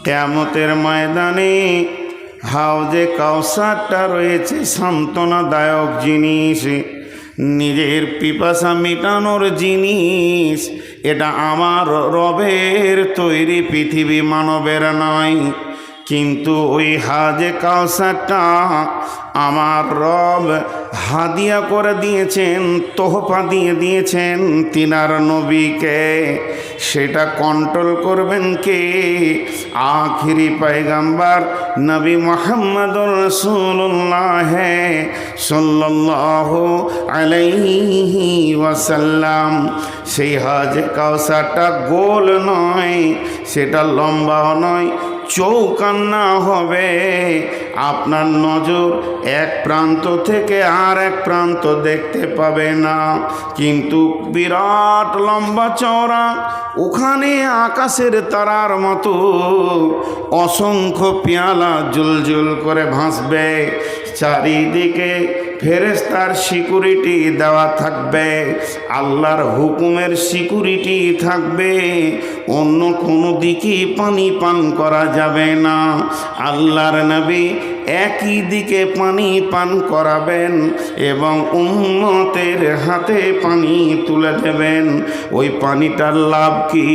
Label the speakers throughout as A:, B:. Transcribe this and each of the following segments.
A: কিয়ামতের ময়দানে হাউজে কাউসারটা রয়েছে সান্ত্বনাদায়ক জিনিস, নিজের পিপাসা মেটানোর জিনিস। এটা আমার রবের তৈরি, পৃথিবী মানবের নয়। কিন্তু ওই হাজে কাউসারটা আমার রব হাদিয়া করে দিয়েছেন, তোহফা দিয়ে দিয়েছেন তিনার নবীকে। সেটা কন্ট্রোল করবেন কে? আখিরি পয়গম্বর নবী মুহাম্মদুর রাসূলুল্লাহ সাল্লাল্লাহু আলাইহি ওয়াসাল্লাম। সেই হাজে কাউসারটা গোল নয়, সেটা লম্বাও নয়, চৌকান্না হবে। আপনার নজর এক প্রান্ত থেকে আর এক প্রান্ত দেখতে পাবে না, কিন্তু বিরাট লম্বা চওড়া। ওখানে আকাশের তারার মতো অসংখ্য পেয়ালা জুলজুল করে ভাসবে। চারিদিকে ফেরেশতার সিকিউরিটি দেওয়া থাকবে, আল্লাহর হুকুমের সিকিউরিটি থাকবে। অন্য কোনো দিকে পানি পান করা যাবে না। আল্লাহর নবী একই দিকে পানি পান করাবেন এবং উম্মতের হাতে পানি তুলে দেবেন। ওই পানিটার লাভ কি?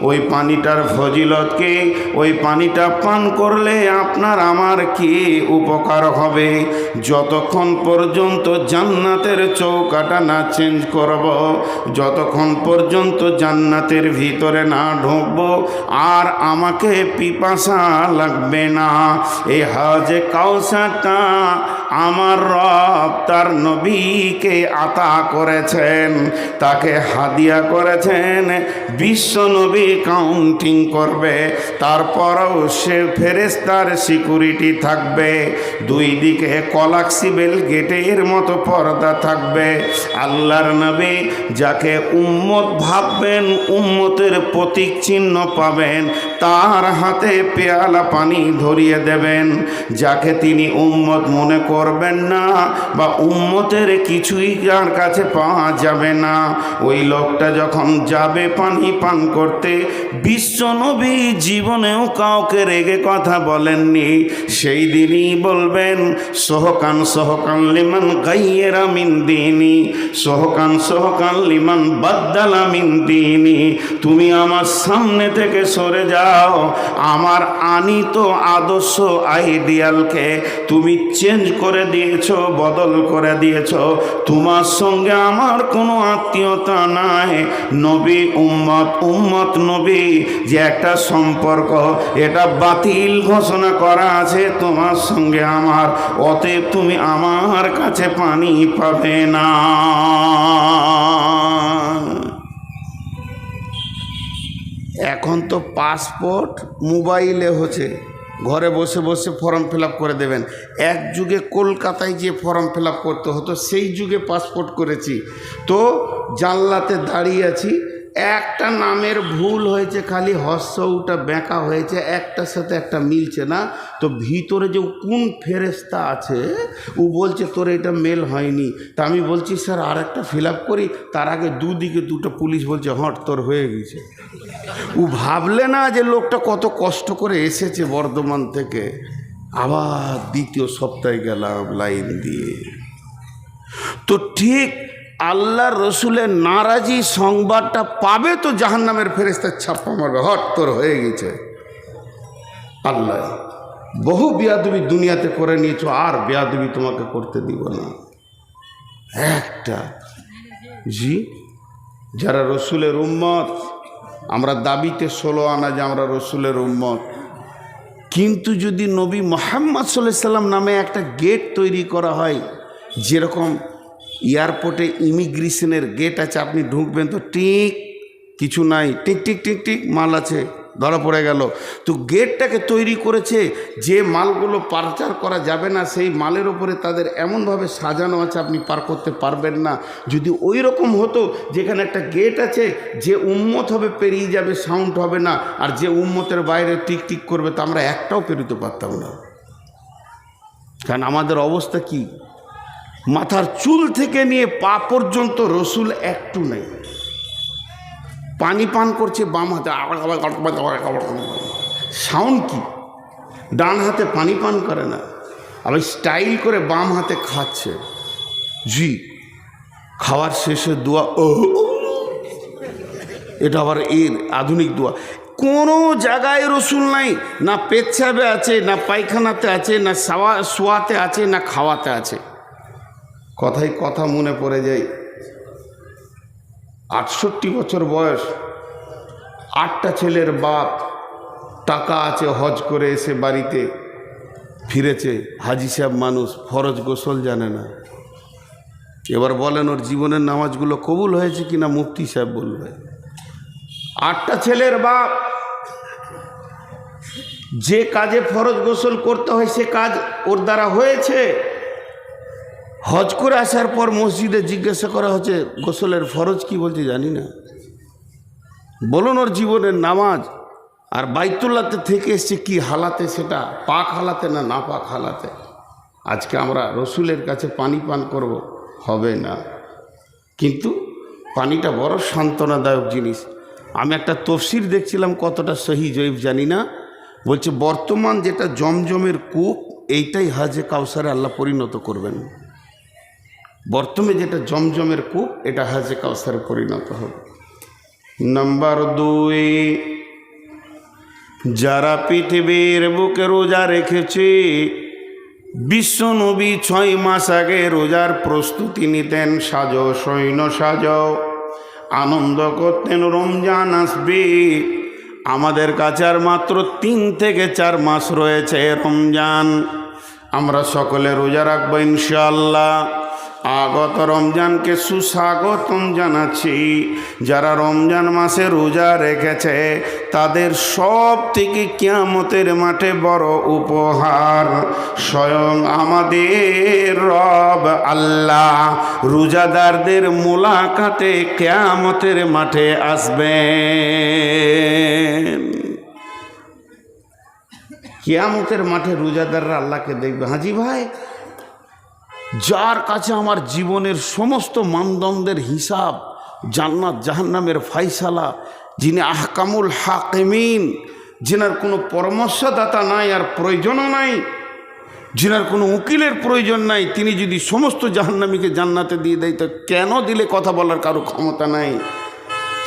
A: ওই পানিটার ফজিলত কি? ওই পানিটা পান করলে আপনার আমার কি উপকার হবে? যতক্ষণ পর্যন্ত জান্নাতের চৌকাটা না চেঞ্জ করব, যতক্ষণ পর্যন্ত জান্নাতের ভিতরে না ঢুকব, আর আমাকে পিপাসা লাগবে না। এই হাজে কাউসারটা আমার রব তার নবীকে আতা করেছেন, তাকে হাদিয়া করেছেন। বিশ্ব নবী কাউন্টিং করবে, তারপরও সে ফেরেশতার সিকিউরিটি থাকবে। দুই দিকে কলাক্সিবেল গেটের মতো পর্দা থাকবে। আল্লাহর নবী যাকে উম্মত ভাববেন, উম্মতের প্রতীক চিহ্ন পাবেন, তার হাতে পেয়ালা পানি ধরিয়ে দেবেন। যাকে তিনি উম্মত মনে করবেন না বা উম্মতের কিছুই যার কাছে পাওয়া যাবে না, ওই লোকটা যখন যাবে পানি পান করতে, বিশ্ব নবী জীবনেও কাউকে রেগে কথা বলেননি। সেই দিনই বলবেন সোহকান সোহকান লিমান গাইয়েরা মিন দিনি, সোহকান সোহকান লিমান বাদ্দালা মিন দিনি। তুমি আমার সামনে থেকে সরে যাও, আমার আনিত আদর্শ আইডিয়ালকে তুমি চেঞ্জ করে দিয়েছো, বদল করে দিয়েছো। তোমার সঙ্গে আমার কোনো আত্মীয়তা নাই। নবী উম্মত, উম্মত নবী যে একটা সম্পর্ক, এটা বাতিল ঘোষণা করা আছে তোমার সঙ্গে আমার। অতএব তুমি আমার কাছে পানি পাবে না। এখন তো পাসপোর্ট মোবাইলে হচ্ছে, ঘরে বসে বসে ফর্ম ফিল আপ করে দেবেন। এক যুগে কলকাতায় যে ফর্ম ফিল আপ করতে হতো, সেই যুগে পাসপোর্ট করেছি। তো জানলাতে দাঁড়িয়ে আছি, একটা নামের ভুল হয়েছে, খালি হর্ষটা বেঁকা হয়েছে, একটার সাথে একটা মিলছে না। তো ভিতরে যে কোন ফেরেশতা আছে, ও বলছে তোর এটা মেল হয়নি। তা আমি বলছি স্যার আর একটা ফিল আপ করি। তার আগে দুদিকে দুটো পুলিশ বলছে হট তোর হয়ে গেছে। ও ভাবলে না যে লোকটা কত কষ্ট করে এসেছে বর্ধমান থেকে। আবার দ্বিতীয় সপ্তাহে গেলাম লাইন দিয়ে। তো ঠিক আল্লাহর রসুলের নারাজি সংবাদটা পাবে তো জাহান্নামের ফেরেশতার ছাপ্পা মারবে, হট তোর হয়ে গেছে। আল্লাহ বহু বেয়াদবি দুনিয়াতে করে নিয়েছো, আর বেয়াদবি তোমাকে করতে দিব না। একটা জি, যারা রসুলের উম্মত, আমরা দাবিতে 16 আনা যে আমরা রসুলের উম্মত, কিন্তু যদি নবী মুহাম্মদ সাল্লাল্লাহু আলাইহি সাল্লাম নামে একটা গেট তৈরি করা হয়, যেরকম এয়ারপোর্টে ইমিগ্রেশনের গেট আছে, আপনি ঢুকবেন তো ঠিক কিছু নাই, টিক টিক টিক টিক মাল আছে, ধরা পড়ে গেল। তো গেটটাকে তৈরি করেছে যে মালগুলো পারচার করা যাবে না, সেই মালের ওপরে তাদের এমনভাবে সাজানো আছে আপনি পার করতে পারবেন না। যদি ওই রকম হতো যেখানে একটা গেট আছে, যে উম্মত হবে পেরিয়ে যাবে, সাউন্ড হবে না, আর যে উম্মতের বাইরে টিক টিক করবে, তা আমরা একটাও পেরোতে পারতাম না। কারণ আমাদের অবস্থা কি, মাথার চুল থেকে নিয়ে পা পর্যন্ত রসুল একটু নেই। পানি পান করছে বাম হাতে, সাউন্ড কি? ডান হাতে পানি পান করে না, আবার স্টাইল করে বাম হাতে খাচ্ছে। জি, খাওয়ার শেষে দোয়া, ও এটা আবার এর আধুনিক দোয়া। কোনো জায়গায় রসুল নাই, না পেচ্ছাবে আছে, না পায়খানাতে আছে, না শোয়াতে আছে, না খাওয়াতে আছে। কথায় কথা মনে পড়ে যায়, 68 বছর বয়স, 8টা ছেলের বাপ, টাকা আছে, হজ করে এসে বাড়িতে ফিরেছে, হাজি সাহেব মানুষ, ফরজ গোসল জানে না। এবার বলেন ওর জীবনের নামাজগুলো কবুল হয়েছে কিনা মুফতি সাহেব বলবে। 8টা ছেলের বাপ, যে কাজে ফরজ গোসল করতে হয় সে কাজ ওর দ্বারা হয়েছে। হজ করে আসার পর মসজিদে জিজ্ঞাসা করা হচ্ছে গোসলের ফরজ কি, বলছে জানি না। বলুন ওর জীবনের নামাজ আর বাইতুল্লাহতে থেকে এসছে কি হালাতে, সেটা পাক হালাতে না না পাক হালাতে। আজকে আমরা রসুলের কাছে পানি পান করব, হবে না। কিন্তু পানিটা বড় সান্ত্বনাদায়ক জিনিস। আমি একটা তফসির দেখছিলাম, কতটা সহি জয়ীফ জানি না, বলছে বর্তমান যেটা জমজমের কূপ, এইটাই হাজে কাউসারে আল্লাহ পরিণত করবেন। বর্তমানে যেটা জমজমের কূপ, এটা হাজে কাউসারে পরিণত হবে। নাম্বার 2, যারা পৃথিবীর বুকে রোজা রেখেছে, বিশ্বনবী 6 মাস আগে রোজার প্রস্তুতি নিতেন, সাজো সৈন্য সাজো, আনন্দ করতেন রমজান আসবে। আমাদের কাছে আর মাত্র 3 থেকে 4 মাস রয়েছে রমজান, আমরা সকলে রোজা রাখবো ইনশাআল্লাহ। আগত রমজানকে সুস্বাগতম জানাচ্ছি। যারা রমজান মাসে রোজা রেখেছে তাদের সব থেকে কিয়ামতের মাঠে বড় উপহার স্বয়ং আমাদের রব আল্লাহ রোজাদারদের মোলাকাতে কিয়ামতের মাঠে আসবেন। কিয়ামতের মাঠে রোজাদাররা আল্লাহকে দেখবে। হাজি ভাই, যার কাছে আমার জীবনের সমস্ত মানদণ্ডের হিসাব, জান্নাত জাহান্নামের ফাইসালা, যিনি আহকামুল হাকিমিন, যিনার কোনো পরামর্শদাতা নাই আর প্রয়োজনও নাই, যিনার কোনো উকিলের প্রয়োজন নাই, তিনি যদি সমস্ত জাহান্নামীকে জান্নাতে দিয়ে দেয় তো কেন দিলে কথা বলার কারো ক্ষমতা নাই।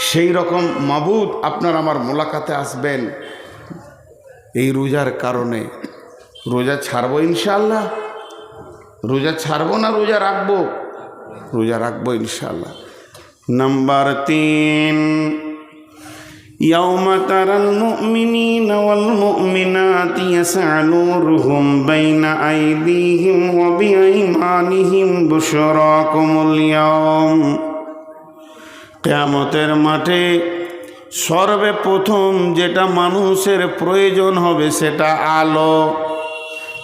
A: সেই রকম মাবুদ আপনার আমার মোলাকাতে আসবেন এই রোজার কারণে। রোজা ছাড়বো ইনশাআল্লাহ, রোজা ছাড়বো না রোজা রাখবো? রোজা রাখবো ইনশাআল্লাহ। নাম্বার 3, ইয়াউমা তারাল মুমিনিনা ওয়াল মুমিনাতি ইয়াসআ নূরুহুম বাইনা আইদিহিম ওয়া বিআইমানিহিম বুশরাকুমুল ইয়াউম। কিয়ামতের মাঠে সর্বপ্রথম যেটা মানুষের প্রয়োজন হবে সেটা আলো।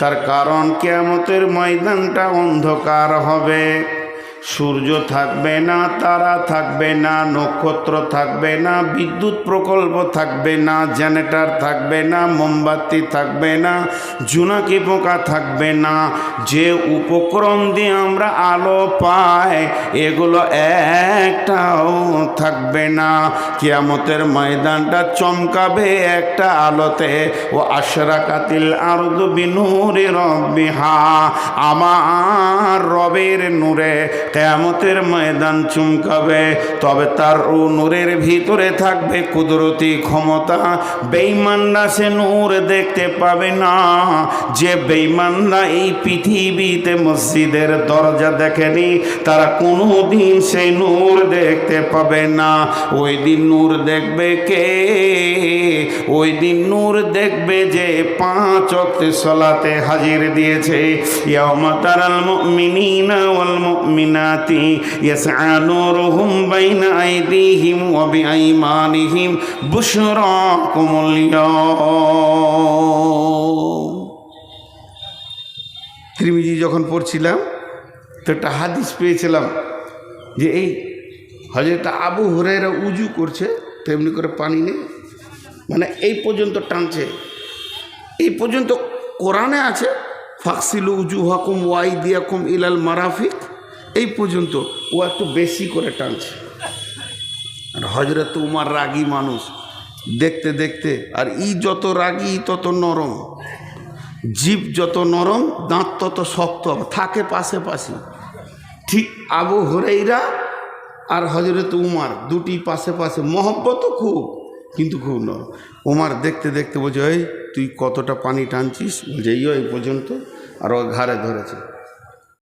A: তার কারণ কিয়ামতের ময়দানটা অন্ধকার হবে, সূর্য থাকবে না, তারা থাকবে না, নক্ষত্র থাকবে না, বিদ্যুৎ প্রকল্প থাকবে না, জেনারেটর থাকবে না, মোমবাতি থাকবে না, জোনাকি পোকা থাকবে না। যে উপকরণ দিয়ে আমরা আলো পাই এগুলো একটাও থাকবে না। কিয়ামতের ময়দানটা চমকাবে একটা আলোতে। ও আশরাকাতিল আরদু বিনূরি রাব্বিহা, আমার রবের নূরে কিয়ামতের ময়দান চমকাবে। তবে তার নূরের ভিতরে থাকবে কুদরতি ক্ষমতা। বেঈমানরা সে নূর দেখতে পাবে না। যে বেঈমানরা এই পৃথিবীতে মসজিদের দরজা দেখেনি তারা কোনোদিন সেই নূর দেখতে পাবে না। ওই দিন নূর দেখবে কে? ওই দিন নূর দেখবে যে 5 ওয়াক্ত সালাতে হাজির দিয়েছে। ইয়াউমা তারাল মুমিনিনা ওয়াল মুমিনাতি ইয়াসআ নূরুহুম বাইনা আইদিহিম ওয়া বিআইমানিহিম বুশরাকুমুল ইয়াউম। তিরমিজি যখন পড়ছিলাম তো একটা হাদিস পেয়েছিলাম যে এই হযরত আবু হুরায়রা উজু করছে, তেমনি করে পানি নেই, মানে এই পর্যন্ত টানছে। এই পর্যন্ত কোরআনে আছে ফাকসিলু উজুহাকুম ওয়া আইদিয়াকুম ইলাল মারাফিক, এই পর্যন্ত ও একটু বেশি করে টানছে। আর হযরত উমর রাগী মানুষ, দেখতে দেখতে, আর ই যত রাগী তত নরম, জীব যত নরম দাঁত তত শক্ত থাকে পাশে পাশে। ঠিক আবু হুরাইরা আর হজরত উমার দুটি পাশে পাশে, মহব্বত খুব কিন্তু খুব নরম। উমার দেখতে দেখতে বলছে, এই তুই কতটা পানি টানছিস? বলছে এই পর্যন্ত, আর ও ঘাড়ে ধরেছে।